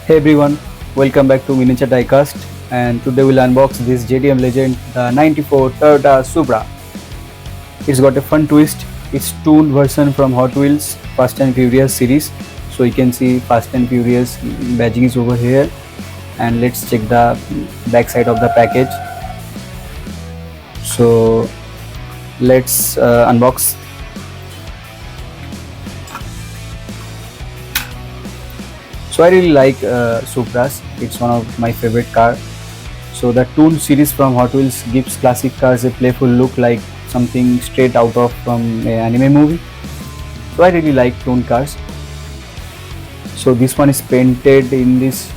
Hey everyone, welcome back to MiniatureDiecast, and today we'll unbox this JDM Legend, the 94 Toyota Supra. It's got a fun twist. It's tuned version from Hot Wheels Fast and Furious series. So you can see Fast and Furious badging is over here, and let's check the back side of the package. So let's unbox. So I really like Supras. It's one of my favorite car. So the Tooned series from Hot Wheels gives classic cars a playful look, like something straight out of from an anime movie. So I really like Tooned cars. So this one is painted in this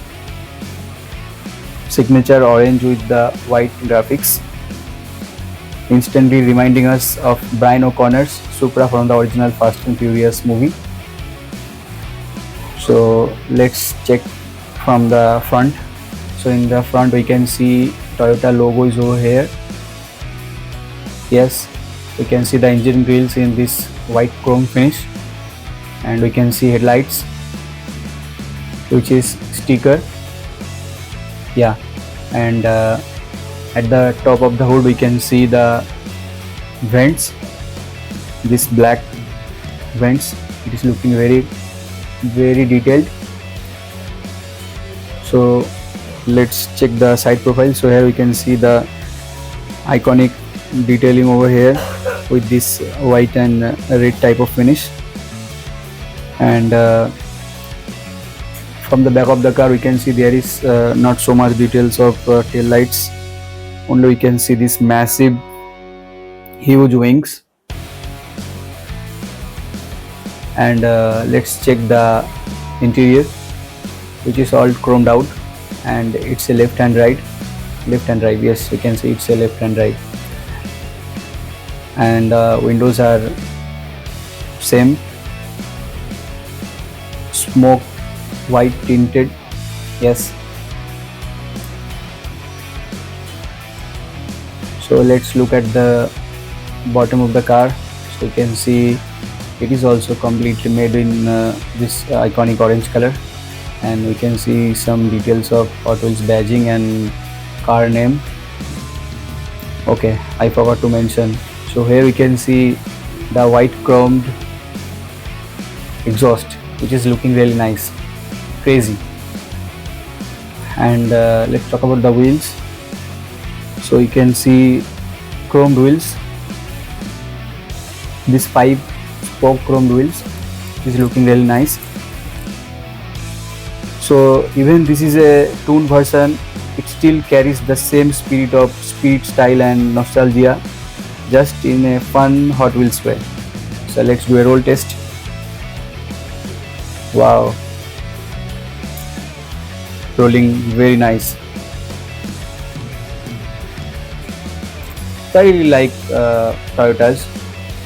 signature orange with the white graphics, instantly reminding us of BrianO'Connor's Supra from the original Fast and Furious movie. So let's check from the front. So in the front we can see Toyota logo is over here. Yes, we can see the engine grills in this white chrome finish, and we can see headlights, which is sticker. Yeah, and at the top of the hood we can see the vents, this black vents. It is looking very detailed. So let's check the side profile. So here we can see the iconic detailing over here with this white and red type of finish, and from the back of the car we can see there is not so much details of tail lights. Only we can see this massive huge wings. And let's check the interior, which is all chromed out, and it's a left and right. Yes, we can see it's a left and right, and windows are same, smoke white tinted. Yes, so let's look at the bottom of the car. So you can see it is also completely made in this iconic orange color, and we can see some details of Hot Wheels badging and car name. Okay, I forgot to mention. So here we can see the white chromed exhaust, which is looking really nice, crazy. And let's talk about the wheels. So you can see chromed wheels, this 5-spoke chromed wheels is looking really nice. So even this is a tuned version, it still carries the same spirit of speed, style and nostalgia, just in a fun Hot Wheels way. So let's do a roll test. Wow, rolling very nice. So I really like Toyota's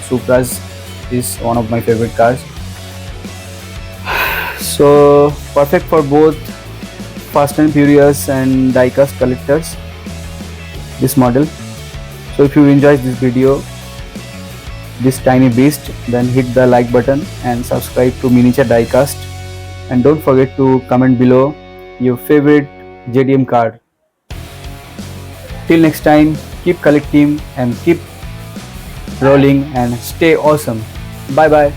Supras. Is one of my favorite cars. So perfect for both Fast and Furious and diecast collectors, this model. So if you enjoyed this video, this tiny beast, then hit the like button and subscribe to MiniatureDiecast, and don't forget to comment below your favorite JDM car. Till next time, keep collecting and keep rolling and stay awesome. Bye bye.